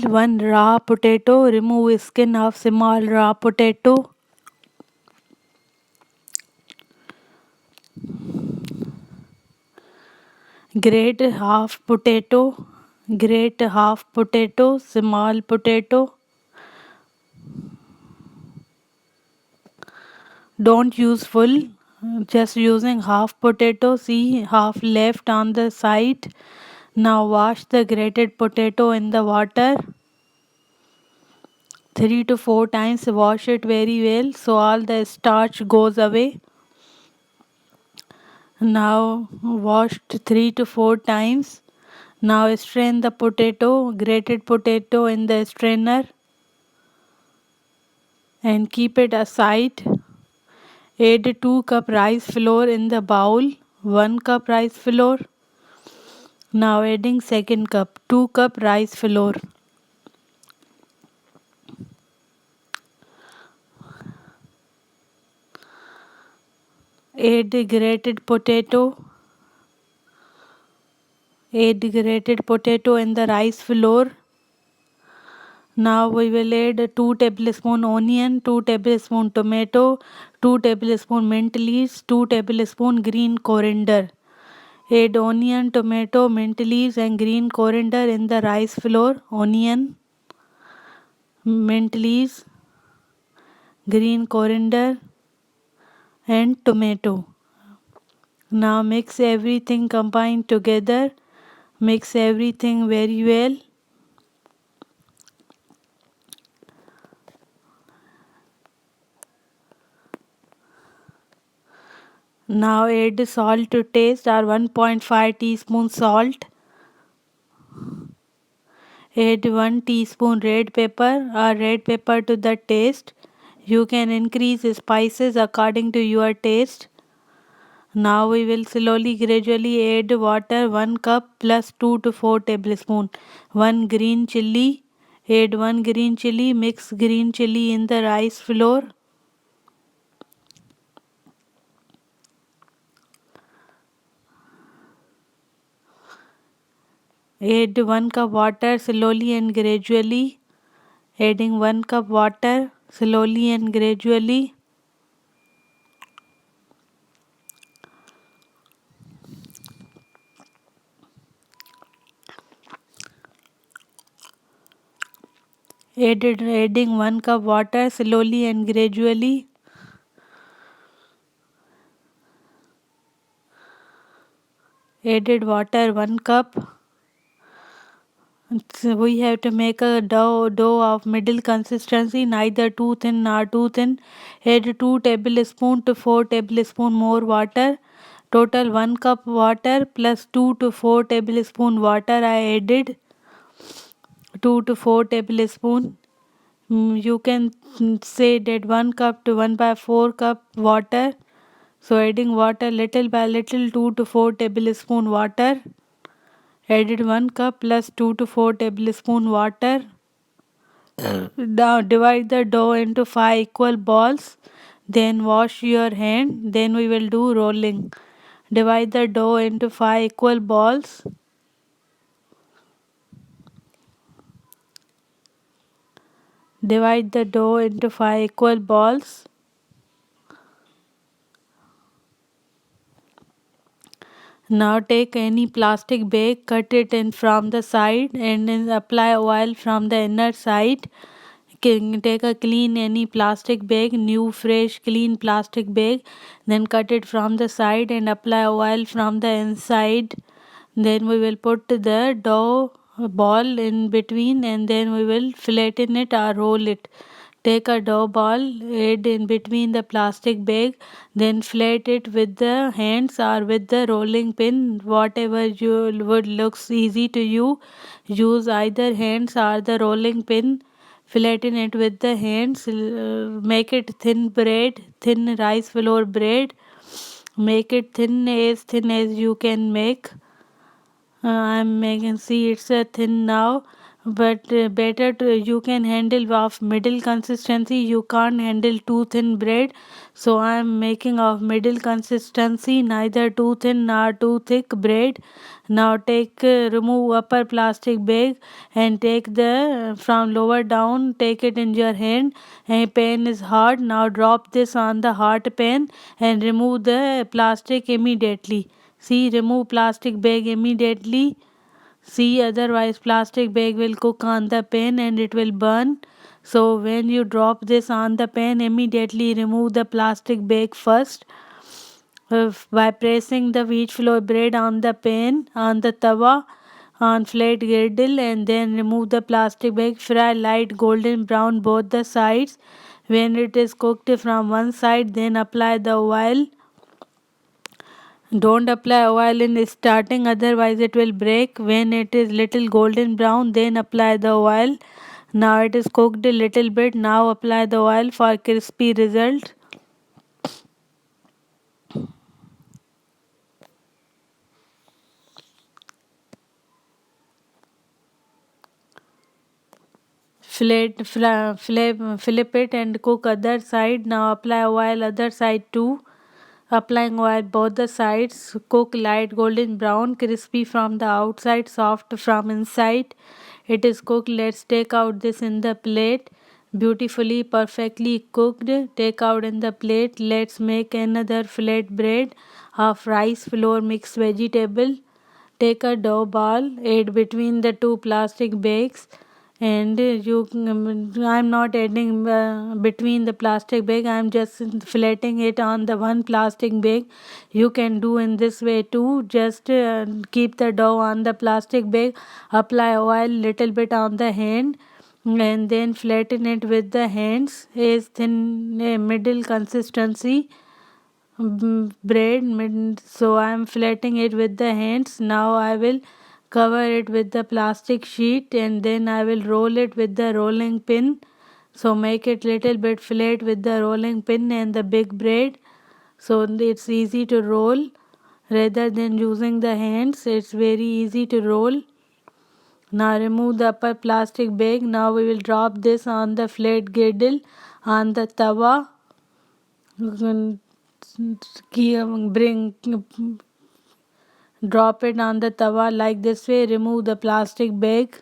1 raw potato. Remove skin of small raw potato. Grate half potato. Grate half potato, small potato. Don't use full, just using half potato. See, half left on the side. Now wash the grated potato in the water. 3 to 4 times. Wash it very well so all the starch goes away. Now washed 3 to 4 times. Now strain the potato, grated potato in the strainer and keep it aside. Add 2 cup rice flour in the bowl. 1 cup rice flour. Now adding second cup, 2 cup rice flour. Add grated potato. Add grated potato in the rice flour. Now we will add 2 tablespoon onion, 2 tablespoon tomato, 2 tablespoon mint leaves, 2 tablespoon green coriander. Add onion, tomato, mint leaves and green coriander in the rice flour. Onion, mint leaves, green coriander and tomato. Now mix everything combined together. Mix everything very well. Now add salt to taste or 1.5 teaspoon salt. Add 1 teaspoon red pepper or red pepper to the taste. You can increase spices according to your taste. Now we will slowly gradually add water 1 cup plus 2 to 4 tablespoon. 1 green chilli. Add 1 green chilli. Mix green chilli in the rice flour. Add 1 cup water slowly and gradually. Adding 1 cup water slowly and gradually. Adding 1 cup water slowly and gradually. Added water 1 cup. So we have to make a dough of middle consistency, neither too thin nor too thin. Add 2 tablespoon to 4 tablespoon more water. Total 1 cup water plus 2 to 4 tablespoon water I added. 2 to 4 tablespoon. You can say that 1 cup to 1/4 cup water. So adding water little by little, 2 to 4 tablespoon water. Added 1 cup plus 2 to 4 tablespoon water. Now divide the dough into 5 equal balls. Then wash your hand. Then we will do rolling. Divide the dough into 5 equal balls. Divide the dough into 5 equal balls. Now take any plastic bag, cut it in from the side and then apply oil from the inner side. Take a clean any plastic bag, new fresh clean plastic bag, then cut it from the side and apply oil from the inside. Then we will put the dough ball in between and then we will flatten it or roll it. Take a dough ball, add in between the plastic bag, then flat it with the hands or with the rolling pin, whatever you would looks easy to you. Use either hands or the rolling pin. Flatten it with the hands. Make it thin bread, thin rice flour bread. Make it thin as you can make. I'm making, see it's a thin now. but better to you can handle of middle consistency. You can't handle too thin bread, so I am making of middle consistency, neither too thin nor too thick bread. Now take remove upper plastic bag and take the from lower down, take it in your hand, and pan is hot. Now drop this on the hot pan and remove the plastic immediately. See, remove plastic bag immediately. See, otherwise plastic bag will cook on the pan and it will burn. So when you drop this on the pan, immediately remove the plastic bag first by pressing the wheat flour bread on the pan on the tawa on flat girdle, and then remove the plastic bag. Fry light golden brown both the sides. When it is cooked from one side, then apply the oil. Don't apply oil in starting, otherwise it will break. When it is little golden brown, then apply the oil. Now it is cooked a little bit. Now apply the oil for crispy result. Flip it and cook other side. Now apply oil other side too. Applying oil both the sides. Cook light golden brown, crispy from the outside, soft from inside. It is cooked. Let's take out this in the plate. Beautifully, perfectly cooked. Take out in the plate. Let's make another flat bread of rice flour mixed vegetable. Take a dough ball, add between the two plastic bags, and I'm not adding between the plastic bag, I'm just flattening it on the one plastic bag. You can do in this way too. Just keep the dough on the plastic bag, apply oil little bit on the hand, and then flatten it with the hands is thin middle consistency bread. So I am flattening it with the hands. Now I will cover it with the plastic sheet, and then I will roll it with the rolling pin. So make it little bit flat with the rolling pin and the big bread, so it's easy to roll rather than using the hands. It's very easy to roll. Now remove the upper plastic bag. Now we will drop this on the flat girdle on the tawa. You can bring drop it on the tawa like this way. Remove the plastic bag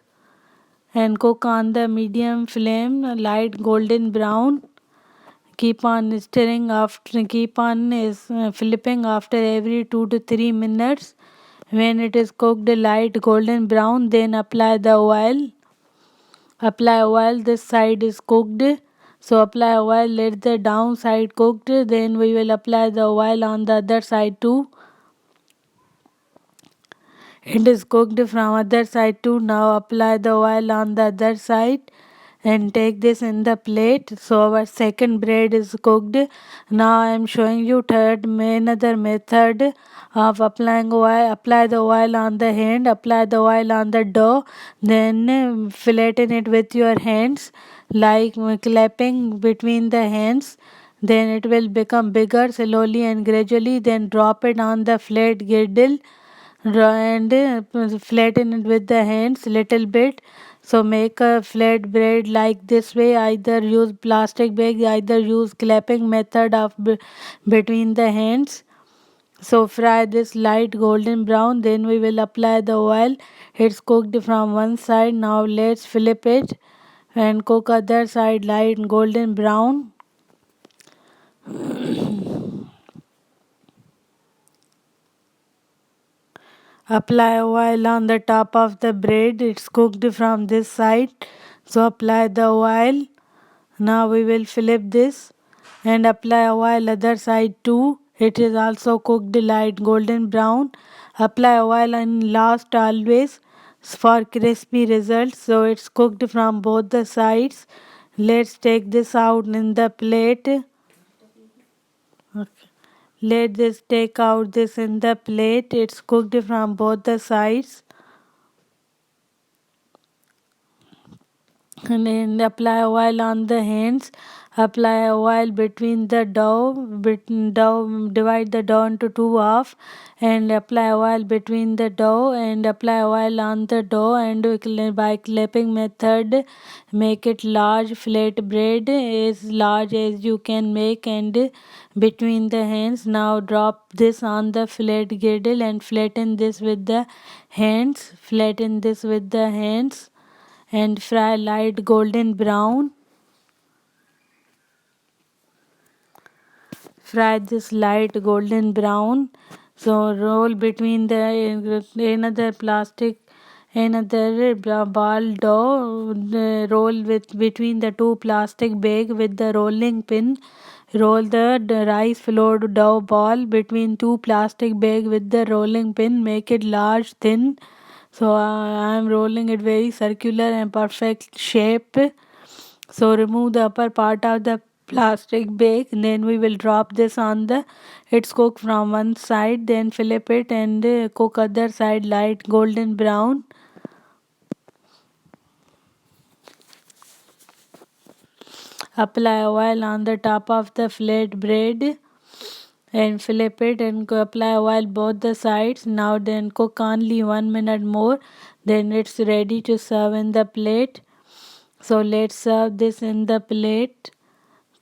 and cook on the medium flame, light golden brown. Keep on stirring after, keep on flipping after every 2 to 3 minutes. When it is cooked light golden brown, then apply the oil. Apply oil, this side is cooked, so apply oil, let the down side cooked, then we will apply the oil on the other side too. It is cooked from other side too. Now apply the oil on the other side and take this in the plate. So our second bread is cooked. Now I am showing you another method of applying oil. Apply the oil on the hand, apply the oil on the dough, then flatten it with your hands like clapping between the hands. Then it will become bigger slowly and gradually. Then drop it on the flat girdle and flatten it with the hands little bit. So make a flat bread like this way. Either use plastic bag, either use clapping method of between the hands. So fry this light golden brown, then we will apply the oil. It's cooked from one side. Now let's flip it and cook other side light golden brown. Apply oil on the top of the bread. It's cooked from this side. So apply the oil. Now we will flip this and apply oil other side too. It is also cooked light golden brown. Apply oil in last always for crispy results. So it's cooked from both the sides. Let's take this out in the plate. Okay. Let this take out this in the plate. It's cooked from both the sides. And then apply oil on the hands. Apply oil between the dough, divide the dough into two half and apply oil between the dough and apply oil on the dough, and by clapping method make it large flat bread as large as you can make and between the hands. Now drop this on the flat girdle and flatten this with the hands. Flatten this with the hands and fry light golden brown. Fry this light golden brown. So roll between the another plastic another ball dough. Roll with between the two plastic bag with the rolling pin. Roll the rice flour dough ball between two plastic bag with the rolling pin. Make it large thin. So I am rolling it very circular and perfect shape. So remove the upper part of the plastic bag, then we will drop this on the it's cook from one side, then flip it and cook other side light golden brown. Apply oil on the top of the flat bread and flip it and apply oil both the sides. Now then cook only 1 minute more, then it's ready to serve in the plate. So let's serve this in the plate.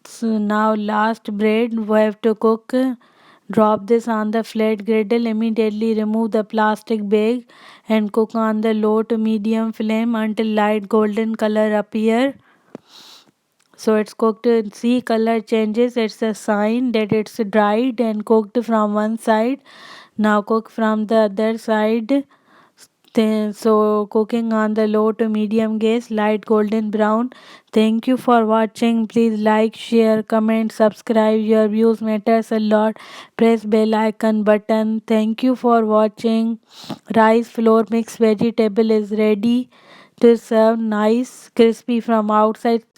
So now last bread we have to cook. Drop this on the flat griddle. Immediately remove the plastic bag and cook on the low to medium flame until light golden color appear. So it's cooked. See color changes. It's a sign that it's dried and cooked from one side. Now cook from the other side. So cooking on the low to medium gas, light golden brown. Thank you for watching. Please like, share, comment, subscribe. Your views matters a lot. Press bell icon button. Thank you for watching. Rice flour mixed vegetable is ready to serve. Nice crispy from outside.